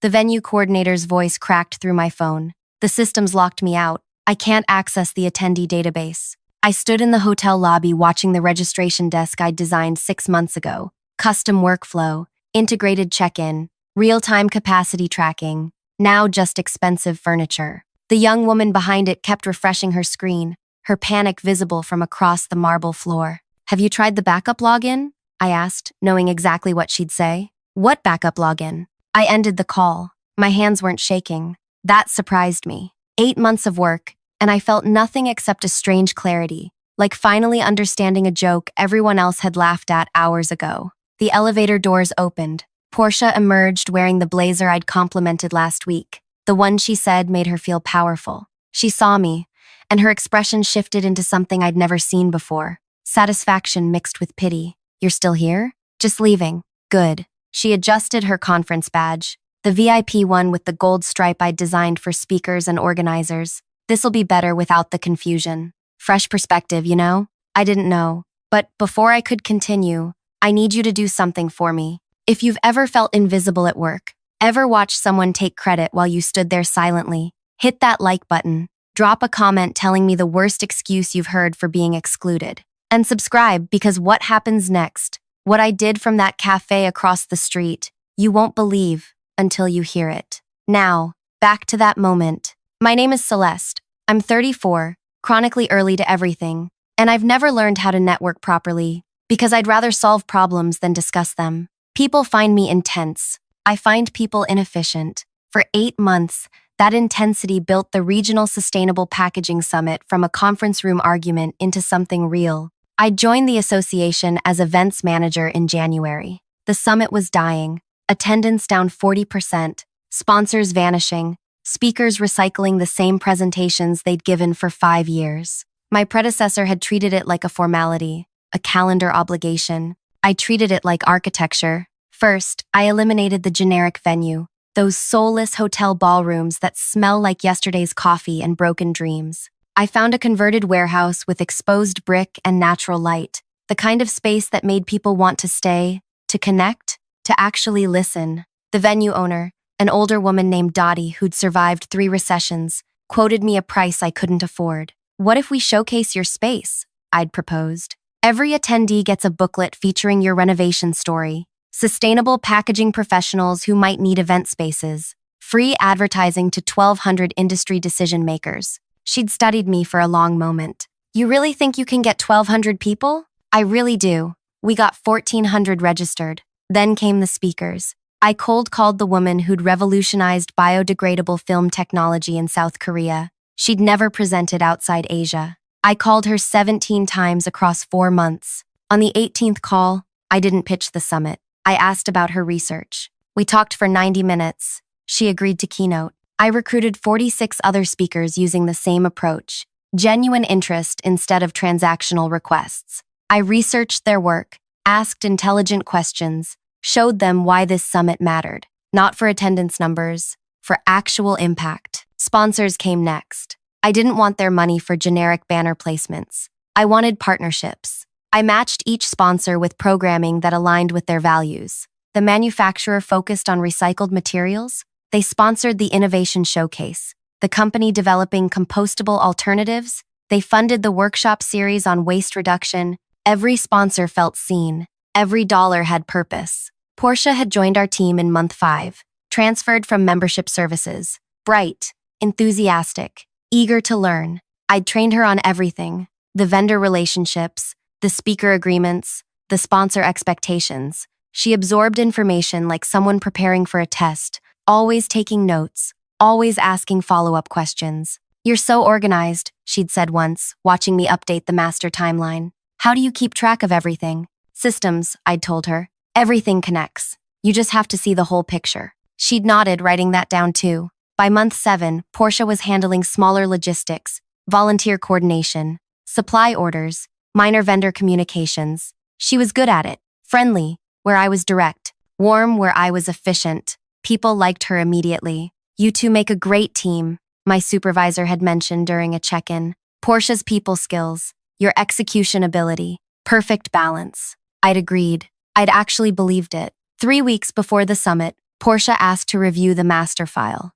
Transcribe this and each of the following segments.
The venue coordinator's voice cracked through my phone. The system's locked me out. I can't access the attendee database. I stood in the hotel lobby watching the registration desk I'd designed 6 months ago. Custom workflow, integrated check-in, real-time capacity tracking, now just expensive furniture. The young woman behind it kept refreshing her screen, her panic visible from across the marble floor. "Have you tried the backup login?" I asked, knowing exactly what she'd say. "What backup login?" I ended the call. My hands weren't shaking. That surprised me. 8 months of work, and I felt nothing except a strange clarity, like finally understanding a joke everyone else had laughed at hours ago. The elevator doors opened. Portia emerged wearing the blazer I'd complimented last week, the one she said made her feel powerful. She saw me, and her expression shifted into something I'd never seen before. Satisfaction mixed with pity. "You're still here?" "Just leaving." "Good." She adjusted her conference badge, the VIP one with the gold stripe I'd designed for speakers and organizers. "This'll be better without the confusion." Fresh perspective, you know? I didn't know. But before I could continue, "I need you to do something for me. If you've ever felt invisible at work, ever watched someone take credit while you stood there silently, hit that like button, drop a comment telling me the worst excuse you've heard for being excluded, and subscribe, because what happens next, what I did from that cafe across the street, you won't believe until you hear it." Now, back to that moment. My name is Celeste. I'm 34, chronically early to everything, and I've never learned how to network properly because I'd rather solve problems than discuss them. People find me intense. I find people inefficient. For 8 months, that intensity built the Regional Sustainable Packaging Summit from a conference room argument into something real. I joined the association as events manager in January. The summit was dying, attendance down 40%, sponsors vanishing, speakers recycling the same presentations they'd given for 5 years. My predecessor had treated it like a formality, a calendar obligation. I treated it like architecture. First, I eliminated the generic venue, those soulless hotel ballrooms that smell like yesterday's coffee and broken dreams. I found a converted warehouse with exposed brick and natural light, the kind of space that made people want to stay, to connect, to actually listen. The venue owner, an older woman named Dottie who'd survived 3 recessions, quoted me a price I couldn't afford. "What if we showcase your space?" I'd proposed. "Every attendee gets a booklet featuring your renovation story, sustainable packaging professionals who might need event spaces, free advertising to 1,200 industry decision makers." She'd studied me for a long moment. "You really think you can get 1,200 people?" "I really do." We got 1,400 registered. Then came the speakers. I cold called the woman who'd revolutionized biodegradable film technology in South Korea. She'd never presented outside Asia. I called her 17 times across 4 months. On the 18th call, I didn't pitch the summit. I asked about her research. We talked for 90 minutes. She agreed to keynote. I recruited 46 other speakers using the same approach, genuine interest instead of transactional requests. I researched their work, asked intelligent questions, showed them why this summit mattered, not for attendance numbers, for actual impact. Sponsors came next. I didn't want their money for generic banner placements. I wanted partnerships. I matched each sponsor with programming that aligned with their values. The manufacturer focused on recycled materials. They sponsored the Innovation Showcase. The company developing compostable alternatives. They funded the workshop series on waste reduction. Every sponsor felt seen. Every dollar had purpose. Portia had joined our team in month 5, transferred from membership services. Bright, enthusiastic, eager to learn. I'd trained her on everything: the vendor relationships, the speaker agreements, the sponsor expectations. She absorbed information like someone preparing for a test, always taking notes, always asking follow-up questions. "You're so organized," she'd said once, watching me update the master timeline. "How do you keep track of everything?" "Systems," I'd told her. "Everything connects. You just have to see the whole picture." She'd nodded, writing that down too. By month 7, Portia was handling smaller logistics, volunteer coordination, supply orders, minor vendor communications. She was good at it, friendly, where I was direct, warm where I was efficient. People liked her immediately. "You two make a great team," my supervisor had mentioned during a check-in. "Portia's people skills, your execution ability, perfect balance." I'd agreed. I'd actually believed it. 3 weeks before the summit, Portia asked to review the master file,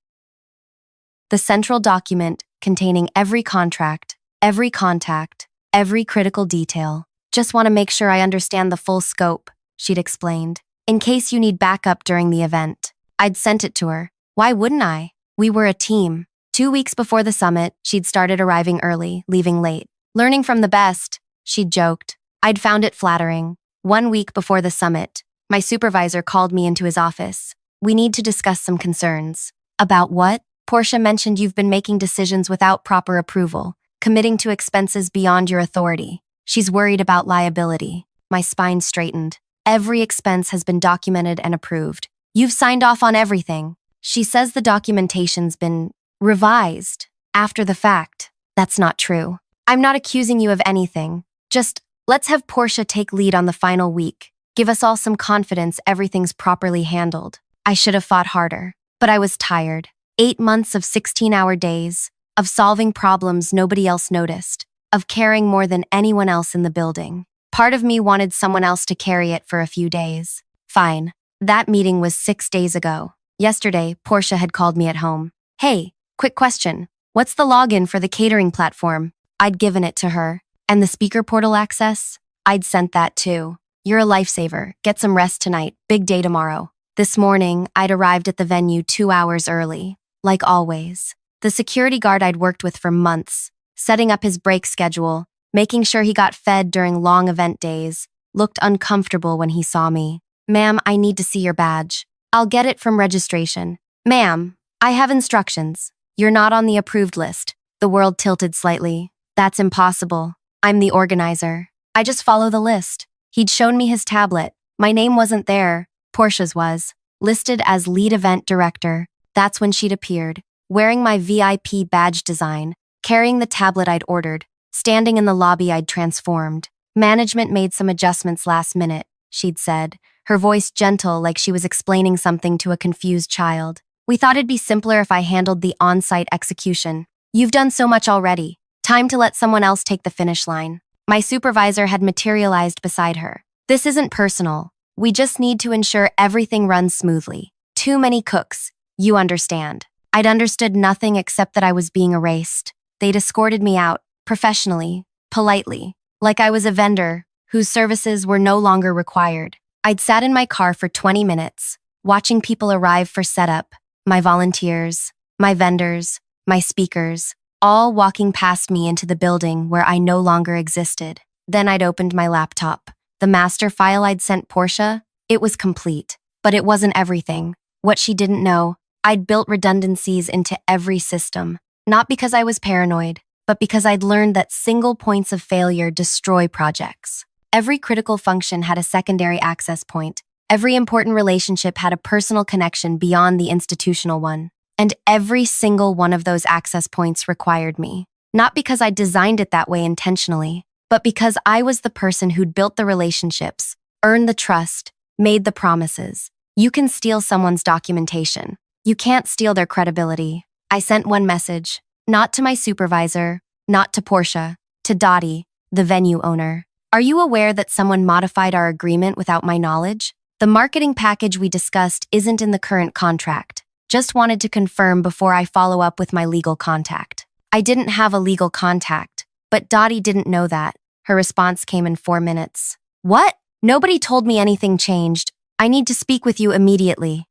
the central document containing every contract, every contact, every critical detail. Just want to make sure I understand the full scope, she'd explained. In case you need backup during the event. I'd sent it to her. Why wouldn't I? We were a team. 2 weeks before the summit, she'd started arriving early, leaving late. Learning from the best, she'd joked. I'd found it flattering. 1 week before the summit, my supervisor called me into his office. We need to discuss some concerns. About what? Portia mentioned you've been making decisions without proper approval, committing to expenses beyond your authority. She's worried about liability. My spine straightened. Every expense has been documented and approved. You've signed off on everything. She says the documentation's been revised after the fact. That's not true. I'm not accusing you of anything. Just let's have Portia take lead on the final week. Give us all some confidence everything's properly handled. I should have fought harder, but I was tired. 8 months of 16-hour days, of solving problems nobody else noticed, of caring more than anyone else in the building. Part of me wanted someone else to carry it for a few days. Fine. That meeting was 6 days ago. Yesterday, Portia had called me at home. Hey, quick question. What's the login for the catering platform? I'd given it to her. And the speaker portal access? I'd sent that too. You're a lifesaver. Get some rest tonight. Big day tomorrow. This morning, I'd arrived at the venue 2 hours early. Like always. The security guard I'd worked with for months, setting up his break schedule, making sure he got fed during long event days, looked uncomfortable when he saw me. Ma'am, I need to see your badge. I'll get it from registration. Ma'am, I have instructions. You're not on the approved list. The world tilted slightly. That's impossible. I'm the organizer. I just follow the list. He'd shown me his tablet. My name wasn't there. Portia's was. Listed as lead event director. That's when she'd appeared, wearing my VIP badge design, carrying the tablet I'd ordered, standing in the lobby I'd transformed. Management made some adjustments last minute, she'd said, her voice gentle like she was explaining something to a confused child. We thought it'd be simpler if I handled the on-site execution. You've done so much already. Time to let someone else take the finish line. My supervisor had materialized beside her. This isn't personal. We just need to ensure everything runs smoothly. Too many cooks. You understand. I'd understood nothing except that I was being erased. They'd escorted me out, professionally, politely, like I was a vendor whose services were no longer required. I'd sat in my car for 20 minutes, watching people arrive for setup, my volunteers, my vendors, my speakers, all walking past me into the building where I no longer existed. Then I'd opened my laptop. The master file I'd sent Portia, it was complete, but it wasn't everything. What she didn't know, I'd built redundancies into every system, not because I was paranoid, but because I'd learned that single points of failure destroy projects. Every critical function had a secondary access point. Every important relationship had a personal connection beyond the institutional one. And every single one of those access points required me. Not because I designed it that way intentionally, but because I was the person who'd built the relationships, earned the trust, made the promises. You can steal someone's documentation. You can't steal their credibility. I sent one message, not to my supervisor, not to Portia, to Dottie, the venue owner. Are you aware that someone modified our agreement without my knowledge? The marketing package we discussed isn't in the current contract. Just wanted to confirm before I follow up with my legal contact. I didn't have a legal contact, but Dottie didn't know that. Her response came in 4 minutes. What? Nobody told me anything changed. I need to speak with you immediately.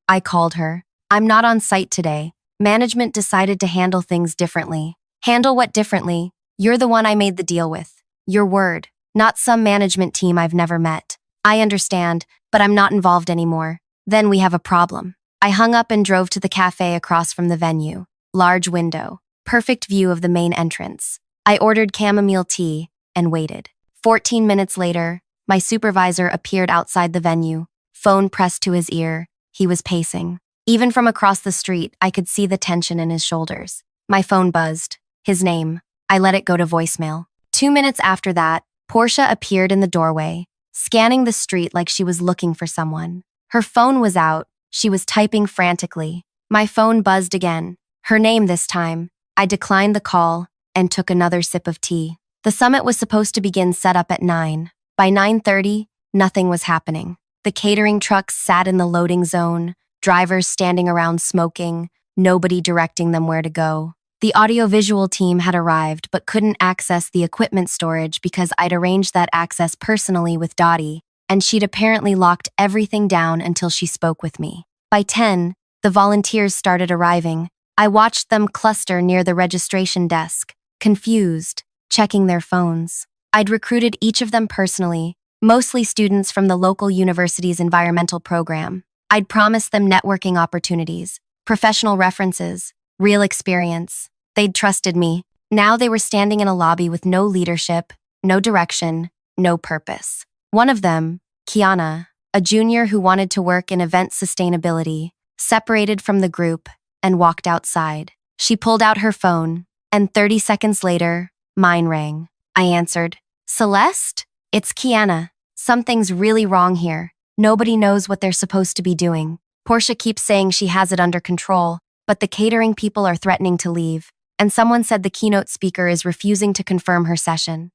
I called her. I'm not on site today. Management decided to handle things differently. Handle what differently? You're the one I made the deal with. Your word, not some management team I've never met. I understand, but I'm not involved anymore. Then we have a problem. I hung up and drove to the cafe across from the venue. Large window, perfect view of the main entrance. I ordered chamomile tea and waited. 14 minutes later, my supervisor appeared outside the venue, phone pressed to his ear. He was pacing. Even from across the street, I could see the tension in his shoulders. My phone buzzed. His name. I let it go to voicemail. 2 minutes after that, Portia appeared in the doorway, scanning the street like she was looking for someone. Her phone was out. She was typing frantically. My phone buzzed again. Her name this time. I declined the call and took another sip of tea. The summit was supposed to begin setup at 9. By 9:30, nothing was happening. The catering trucks sat in the loading zone. drivers standing around smoking, nobody directing them where to go. The audiovisual team had arrived but couldn't access the equipment storage because I'd arranged that access personally with Dottie, and she'd apparently locked everything down until she spoke with me. By 10, the volunteers started arriving. I watched them cluster near the registration desk, confused, checking their phones. I'd recruited each of them personally, mostly students from the local university's environmental program. I'd promised them networking opportunities, professional references, real experience. They'd trusted me. Now they were standing in a lobby with no leadership, no direction, no purpose. One of them, Kiana, a junior who wanted to work in event sustainability, separated from the group and walked outside. She pulled out her phone, and 30 seconds later, mine rang. I answered, "Celeste? It's Kiana. Something's really wrong here. Nobody knows what they're supposed to be doing. Portia keeps saying she has it under control, but the catering people are threatening to leave, and someone said the keynote speaker is refusing to confirm her session.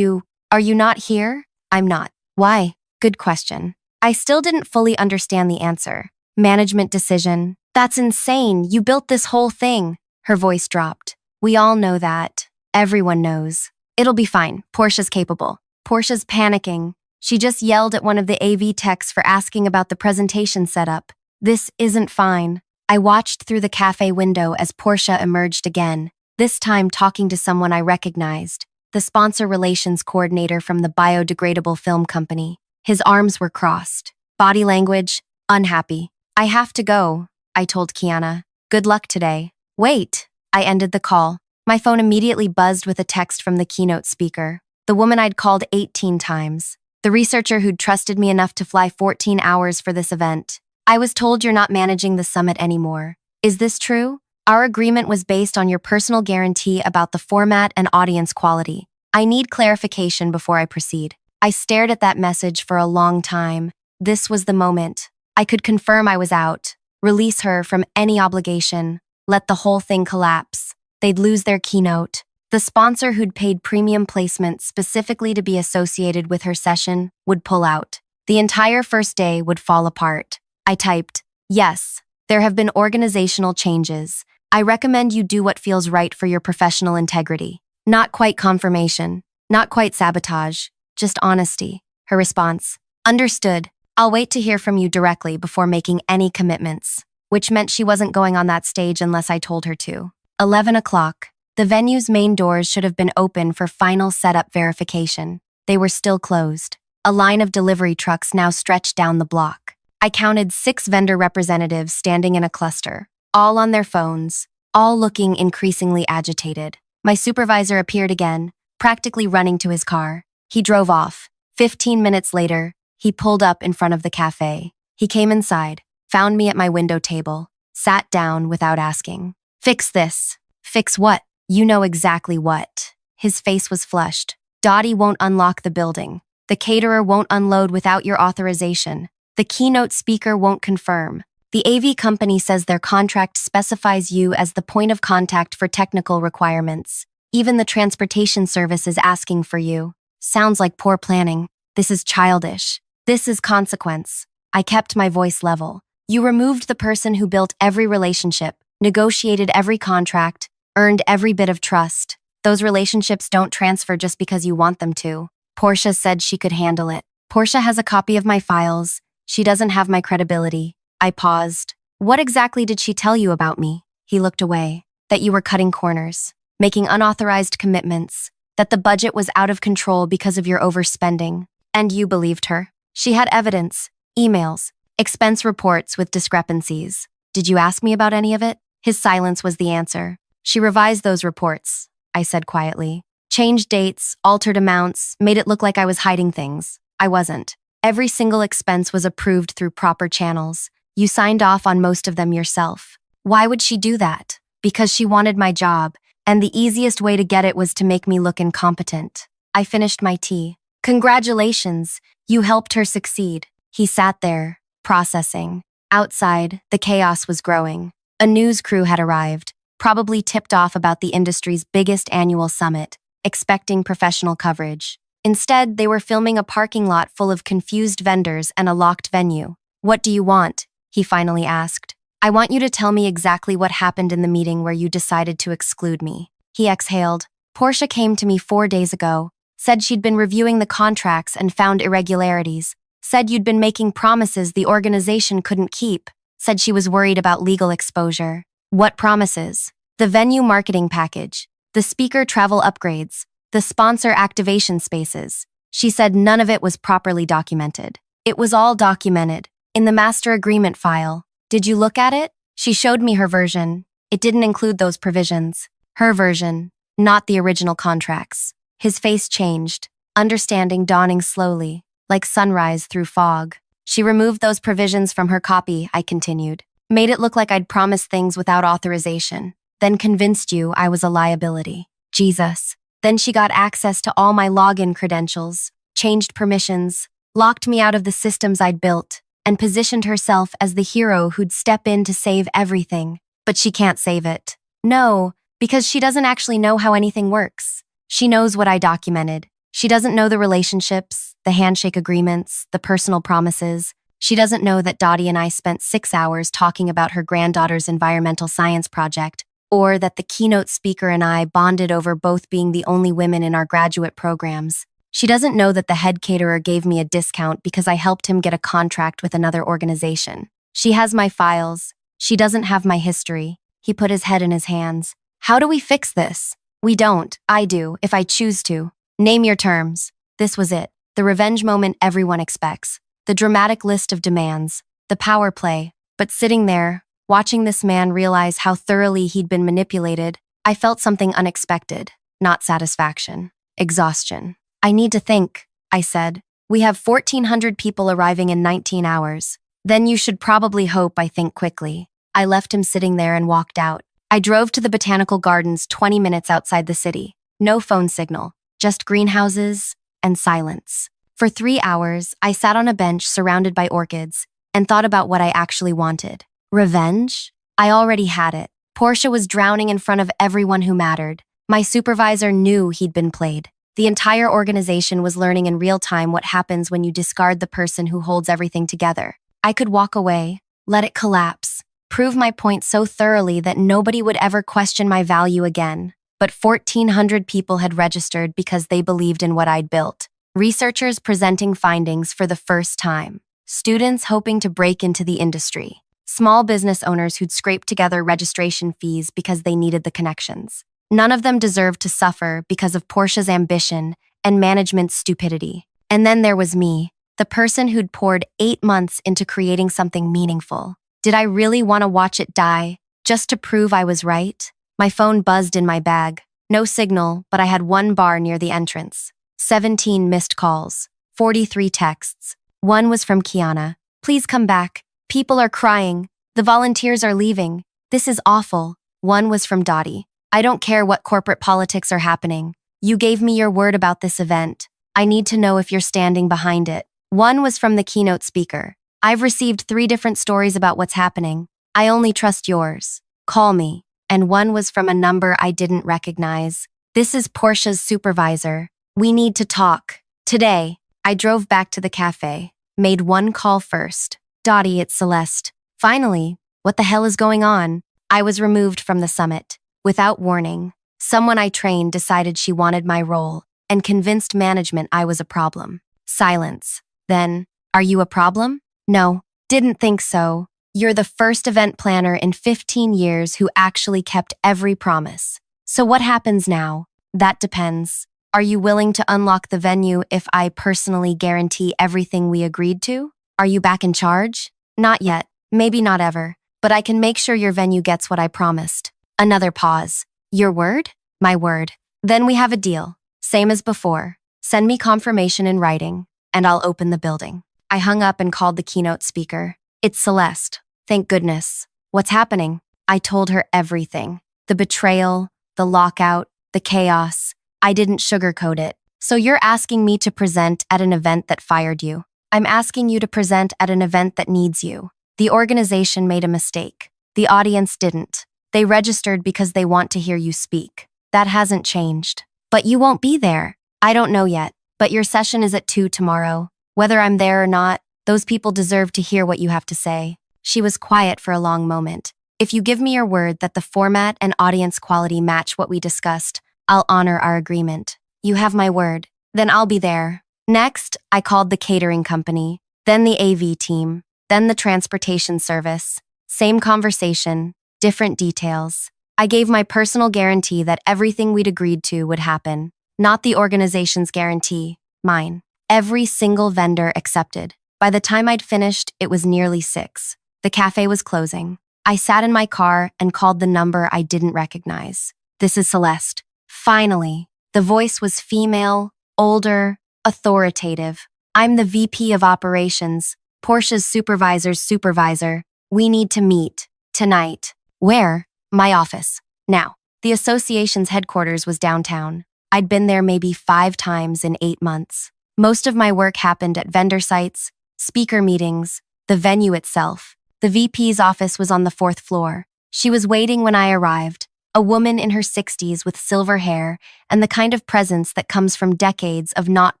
Are you not here?" "I'm not." "Why?" "Good question." I still didn't fully understand the answer. "Management decision." "That's insane. You built this whole thing." Her voice dropped. "We all know that. Everyone knows. It'll be fine. Portia's capable." Portia's panicking. She just yelled at one of the AV techs for asking about the presentation setup. This isn't fine. I watched through the cafe window as Portia emerged again, this time talking to someone I recognized, the sponsor relations coordinator from the biodegradable film company. His arms were crossed. Body language, unhappy. "I have to go," I told Kiana. "Good luck today." "Wait." I ended the call. My phone immediately buzzed with a text from the keynote speaker, the woman I'd called 18 times, the researcher who'd trusted me enough to fly 14 hours for this event. "I was told you're not managing the summit anymore. Is this true? Our agreement was based on your personal guarantee about the format and audience quality. I need clarification before I proceed." I stared at that message for a long time. This was the moment. I could confirm I was out, release her from any obligation, let the whole thing collapse. They'd lose their keynote. The sponsor who'd paid premium placement specifically to be associated with her session would pull out. The entire first day would fall apart. I typed, "Yes, there have been organizational changes. I recommend you do what feels right for your professional integrity." Not quite confirmation, not quite sabotage, just honesty. Her response, "Understood. I'll wait to hear from you directly before making any commitments," which meant she wasn't going on that stage unless I told her to. 11 o'clock. The venue's main doors should have been open for final setup verification. They were still closed. A line of delivery trucks now stretched down the block. I counted 6 vendor representatives standing in a cluster, all on their phones, all looking increasingly agitated. My supervisor appeared again, practically running to his car. He drove off. 15 minutes later, he pulled up in front of the cafe. He came inside, found me at my window table, sat down without asking. "Fix this." "Fix what?" "You know exactly what." His face was flushed. "Dottie won't unlock the building. The caterer won't unload without your authorization. The keynote speaker won't confirm. The AV company says their contract specifies you as the point of contact for technical requirements. Even the transportation service is asking for you. Sounds like poor planning. This is childish. This is consequence." I kept my voice level. "You removed the person who built every relationship, negotiated every contract, earned every bit of trust. Those relationships don't transfer just because you want them to." Portia said she could handle it. "Portia has a copy of my files. She doesn't have my credibility." I paused. "What exactly did she tell you about me?" He looked away. "That you were cutting corners, making unauthorized commitments, that the budget was out of control because of your overspending. And you believed her. She had evidence, emails, expense reports with discrepancies. Did you ask me about any of it?" His silence was the answer. "She revised those reports," I said quietly. "Changed dates, altered amounts, made it look like I was hiding things. I wasn't. Every single expense was approved through proper channels. You signed off on most of them yourself." "Why would she do that?" "Because she wanted my job, and the easiest way to get it was to make me look incompetent." I finished my tea. "Congratulations, you helped her succeed." He sat there, processing. Outside, the chaos was growing. A news crew had arrived, probably tipped off about the industry's biggest annual summit, expecting professional coverage. Instead, they were filming a parking lot full of confused vendors and a locked venue. "What do you want?" he finally asked. I want you to tell me exactly what happened in the meeting where you decided to exclude me. He exhaled. Portia came to me 4 days ago, said she'd been reviewing the contracts and found irregularities, said you'd been making promises the organization couldn't keep, said she was worried about legal exposure. What promises? The venue marketing package, the speaker travel upgrades, the sponsor activation spaces. She said none of it was properly documented. It was all documented in the master agreement file. Did you look at it? She showed me her version. It didn't include those provisions. Her version, not the original contracts. His face changed, understanding dawning slowly, like sunrise through fog. She removed those provisions from her copy, I continued. Made it look like I'd promised things without authorization, then convinced you I was a liability. Jesus. Then she got access to all my login credentials, changed permissions, locked me out of the systems I'd built, and positioned herself as the hero who'd step in to save everything. But she can't save it. No, because she doesn't actually know how anything works. She knows what I documented. She doesn't know the relationships, the handshake agreements, the personal promises. She doesn't know that Dottie and I spent 6 hours talking about her granddaughter's environmental science project, or that the keynote speaker and I bonded over both being the only women in our graduate programs. She doesn't know that the head caterer gave me a discount because I helped him get a contract with another organization. She has my files. She doesn't have my history. He put his head in his hands. How do we fix this? We don't. I do, if I choose to. Name your terms. This was it. The revenge moment everyone expects. The dramatic list of demands. The power play. But sitting there, watching this man realize how thoroughly he'd been manipulated, I felt something unexpected. Not satisfaction. Exhaustion. I need to think, I said. We have 1,400 people arriving in 19 hours. Then you should probably hope I think quickly. I left him sitting there and walked out. I drove to the botanical gardens 20 minutes outside the city. No phone signal, just greenhouses and silence. For 3 hours, I sat on a bench surrounded by orchids and thought about what I actually wanted. Revenge? I already had it. Portia was drowning in front of everyone who mattered. My supervisor knew he'd been played. The entire organization was learning in real time what happens when you discard the person who holds everything together. I could walk away, let it collapse, prove my point so thoroughly that nobody would ever question my value again. But 1,400 people had registered because they believed in what I'd built. Researchers presenting findings for the first time. Students hoping to break into the industry. Small business owners who'd scraped together registration fees because they needed the connections. None of them deserved to suffer because of Portia's ambition and management's stupidity. And then there was me, the person who'd poured 8 months into creating something meaningful. Did I really want to watch it die, just to prove I was right? My phone buzzed in my bag. No signal, but I had 1 bar near the entrance. 17 missed calls. 43 texts. One was from Kiana. Please come back. People are crying. The volunteers are leaving. This is awful. One was from Dottie. I don't care what corporate politics are happening. You gave me your word about this event. I need to know if you're standing behind it. One was from the keynote speaker. I've received 3 different stories about what's happening. I only trust yours. Call me. And one was from a number I didn't recognize. This is Portia's supervisor. We need to talk. Today. I drove back to the cafe. Made 1 call first. Dottie, it's Celeste. Finally. What the hell is going on? I was removed from the summit. Without warning, someone I trained decided she wanted my role and convinced management I was a problem. Silence. Then, are you a problem? No, didn't think so. You're the first event planner in 15 years who actually kept every promise. So what happens now? That depends. Are you willing to unlock the venue if I personally guarantee everything we agreed to? Are you back in charge? Not yet. Maybe not ever. But I can make sure your venue gets what I promised. Another pause. Your word? My word. Then we have a deal. Same as before. Send me confirmation in writing, and I'll open the building. I hung up and called the keynote speaker. It's Celeste. Thank goodness. What's happening? I told her everything. The betrayal, the lockout, the chaos. I didn't sugarcoat it. So you're asking me to present at an event that fired you. I'm asking you to present at an event that needs you. The organization made a mistake. The audience didn't. They registered because they want to hear you speak. That hasn't changed. But you won't be there. I don't know yet. But your session is at 2 tomorrow. Whether I'm there or not, those people deserve to hear what you have to say. She was quiet for a long moment. If you give me your word that the format and audience quality match what we discussed, I'll honor our agreement. You have my word. Then I'll be there. Next, I called the catering company, then the AV team, then the transportation service. Same conversation, different details. I gave my personal guarantee that everything we'd agreed to would happen. Not the organization's guarantee, mine. Every single vendor accepted. By the time I'd finished, it was nearly 6. The cafe was closing. I sat in my car and called the number I didn't recognize. This is Celeste. Finally, the voice was female, older, authoritative. I'm the VP of Operations, Portia's supervisor's supervisor. We need to meet. Tonight. Where? My office. Now, the association's headquarters was downtown. I'd been there maybe 5 times in 8 months. Most of my work happened at vendor sites, speaker meetings, the venue itself. The VP's office was on the 4th floor. She was waiting when I arrived, a woman in her 60s with silver hair and the kind of presence that comes from decades of not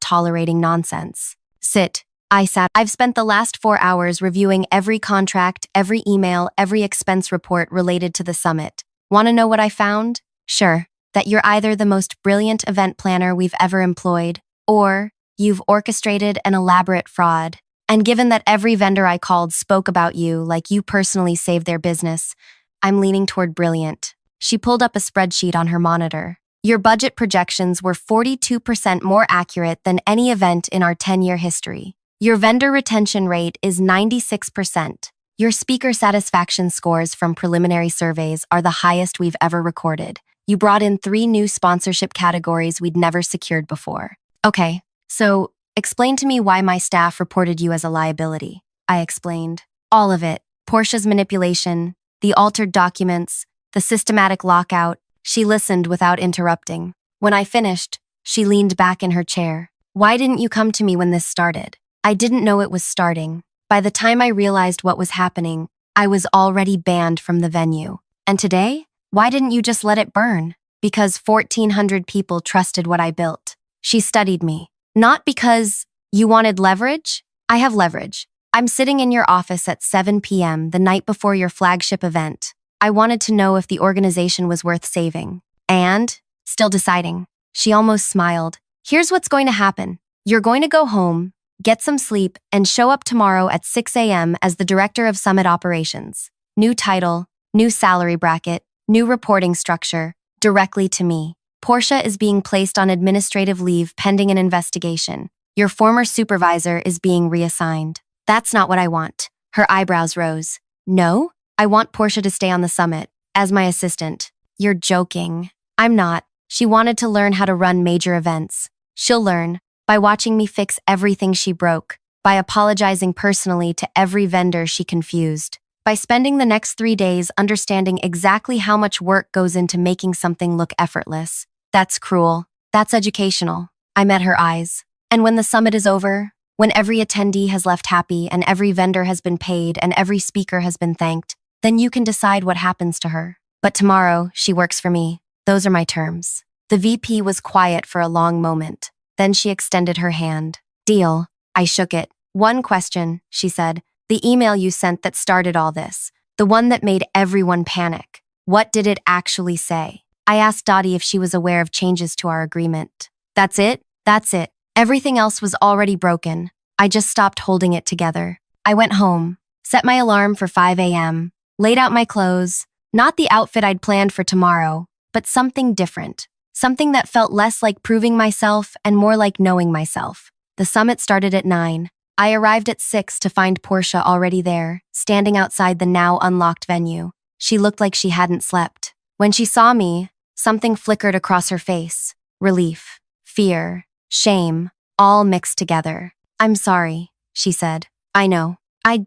tolerating nonsense. Sit. I sat. I've spent the last 4 hours reviewing every contract, every email, every expense report related to the summit. Want to know what I found? Sure. That you're either the most brilliant event planner we've ever employed, or you've orchestrated an elaborate fraud. And given that every vendor I called spoke about you like you personally saved their business, I'm leaning toward brilliant. She pulled up a spreadsheet on her monitor. Your budget projections were 42% more accurate than any event in our 10-year history. Your vendor retention rate is 96%. Your speaker satisfaction scores from preliminary surveys are the highest we've ever recorded. You brought in 3 new sponsorship categories we'd never secured before. Okay, so explain to me why my staff reported you as a liability. I explained. All of it. Portia's manipulation, the altered documents, the systematic lockout. She listened without interrupting. When I finished, she leaned back in her chair. Why didn't you come to me when this started? I didn't know it was starting. By the time I realized what was happening, I was already banned from the venue. And today? Why didn't you just let it burn? Because 1,400 people trusted what I built. She studied me. Not because you wanted leverage? I have leverage. I'm sitting in your office at 7 p.m. the night before your flagship event. I wanted to know if the organization was worth saving. And? Still deciding. She almost smiled. Here's what's going to happen. You're going to go home, get some sleep, and show up tomorrow at 6 a.m. as the Director of Summit Operations. New title, new salary bracket, new reporting structure, directly to me. Portia is being placed on administrative leave pending an investigation. Your former supervisor is being reassigned. That's not what I want. Her eyebrows rose. No? I want Portia to stay on the summit, as my assistant. You're joking. I'm not. She wanted to learn how to run major events. She'll learn by watching me fix everything she broke, by apologizing personally to every vendor she confused, by spending the next 3 days understanding exactly how much work goes into making something look effortless. That's cruel. That's educational. I met her eyes. And when the summit is over, when every attendee has left happy and every vendor has been paid and every speaker has been thanked, then you can decide what happens to her. But tomorrow, she works for me. Those are my terms. The VP was quiet for a long moment. Then she extended her hand. Deal. I shook it. One question, she said. The email you sent that started all this. The one that made everyone panic. What did it actually say? I asked Dottie if she was aware of changes to our agreement. That's it? That's it. Everything else was already broken. I just stopped holding it together. I went home, set my alarm for 5 a.m., laid out my clothes, not the outfit I'd planned for tomorrow, but something different. Something that felt less like proving myself and more like knowing myself. The summit started at 9. I arrived at 6 to find Portia already there, standing outside the now unlocked venue. She looked like she hadn't slept. When she saw me, something flickered across her face. Relief, fear, shame, all mixed together. I'm sorry, she said. I know. I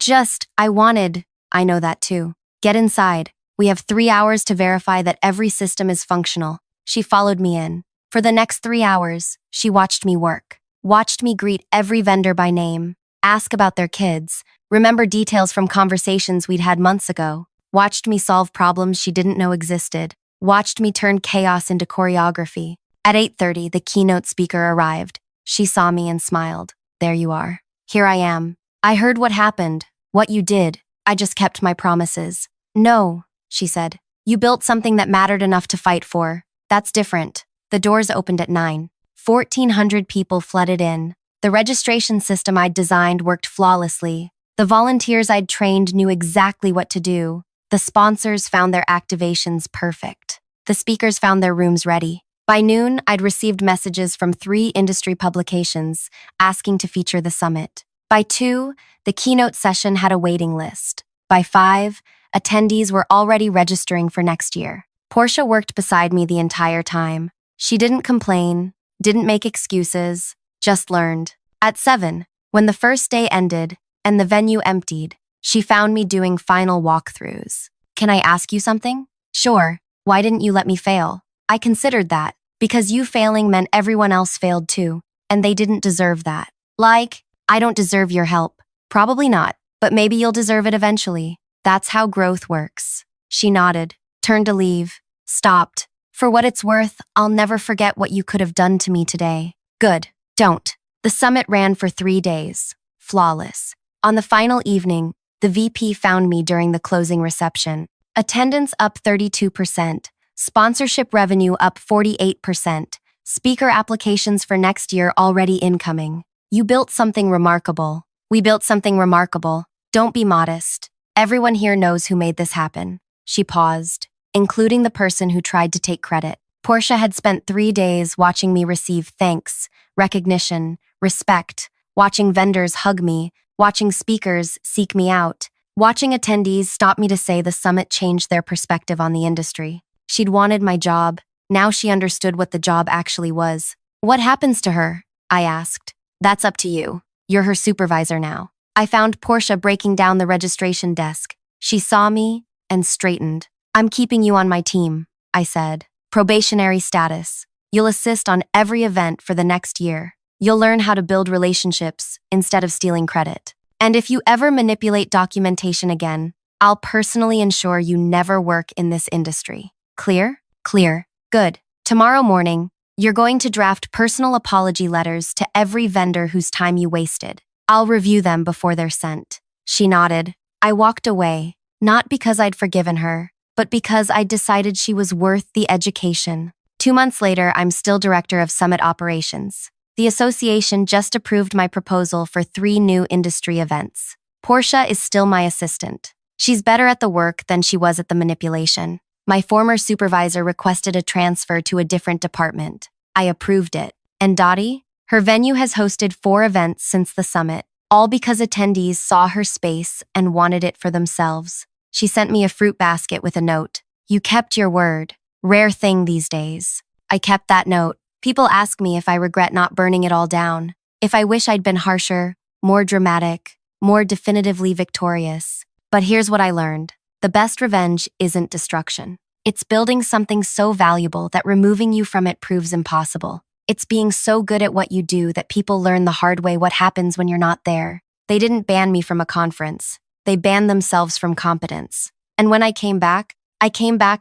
wanted. I know that too. Get inside. We have 3 hours to verify that every system is functional. She followed me in. For the next 3 hours, she watched me work. Watched me greet every vendor by name, ask about their kids, remember details from conversations we'd had months ago. Watched me solve problems she didn't know existed. Watched me turn chaos into choreography. At 8:30, the keynote speaker arrived. She saw me and smiled. There you are. Here I am. I heard what happened, what you did. I just kept my promises. No, she said. You built something that mattered enough to fight for. That's different. The doors opened at 9. 1,400 people flooded in. The registration system I'd designed worked flawlessly. The volunteers I'd trained knew exactly what to do. The sponsors found their activations perfect. The speakers found their rooms ready. By noon, I'd received messages from 3 industry publications asking to feature the summit. By 2, the keynote session had a waiting list. By 5, attendees were already registering for next year. Portia worked beside me the entire time. She didn't complain, didn't make excuses, just learned. At 7, when the first day ended and the venue emptied, she found me doing final walkthroughs. Can I ask you something? Sure. Why didn't you let me fail? I considered that, because you failing meant everyone else failed too, and they didn't deserve that. Like, I don't deserve your help. Probably not, but maybe you'll deserve it eventually. That's how growth works. She nodded, turned to leave, stopped. For what it's worth, I'll never forget what you could have done to me today. Good. Don't. The summit ran for 3 days. Flawless. On the final evening, the VP found me during the closing reception. Attendance up 32%. Sponsorship revenue up 48%. Speaker applications for next year already incoming. You built something remarkable. We built something remarkable. Don't be modest. Everyone here knows who made this happen. She paused, including the person who tried to take credit. Portia had spent 3 days watching me receive thanks, recognition, respect, watching vendors hug me, watching speakers seek me out, watching attendees stop me to say the summit changed their perspective on the industry. She'd wanted my job. Now she understood what the job actually was. What happens to her? I asked. That's up to you. You're her supervisor now. I found Portia breaking down the registration desk. She saw me and straightened. I'm keeping you on my team, I said. Probationary status. You'll assist on every event for the next year. You'll learn how to build relationships instead of stealing credit. And if you ever manipulate documentation again, I'll personally ensure you never work in this industry. Clear? Clear. Good. Tomorrow morning, you're going to draft personal apology letters to every vendor whose time you wasted. I'll review them before they're sent. She nodded. I walked away, not because I'd forgiven her, but because I'd decided she was worth the education. 2 months later, I'm still director of Summit Operations. The association just approved my proposal for 3 new industry events. Portia is still my assistant. She's better at the work than she was at the manipulation. My former supervisor requested a transfer to a different department. I approved it. And Dottie? Her venue has hosted 4 events since the summit, all because attendees saw her space and wanted it for themselves. She sent me a fruit basket with a note. You kept your word. Rare thing these days. I kept that note. People ask me if I regret not burning it all down, if I wish I'd been harsher, more dramatic, more definitively victorious. But here's what I learned. The best revenge isn't destruction. It's building something so valuable that removing you from it proves impossible. It's being so good at what you do that people learn the hard way what happens when you're not there. They didn't ban me from a conference. They banned themselves from competence. And when I came back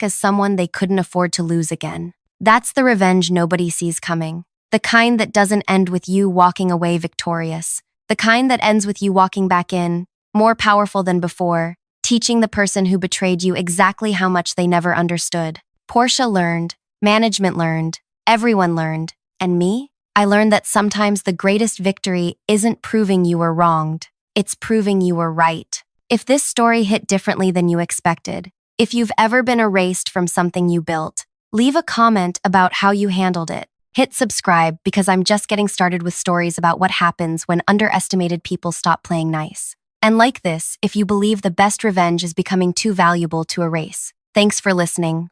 as someone they couldn't afford to lose again. That's the revenge nobody sees coming. The kind that doesn't end with you walking away victorious. The kind that ends with you walking back in, more powerful than before, teaching the person who betrayed you exactly how much they never understood. Portia learned, management learned, everyone learned, and me? I learned that sometimes the greatest victory isn't proving you were wronged, it's proving you were right. If this story hit differently than you expected, if you've ever been erased from something you built, leave a comment about how you handled it. Hit subscribe because I'm just getting started with stories about what happens when underestimated people stop playing nice. And like this if you believe the best revenge is becoming too valuable to erase. Thanks for listening.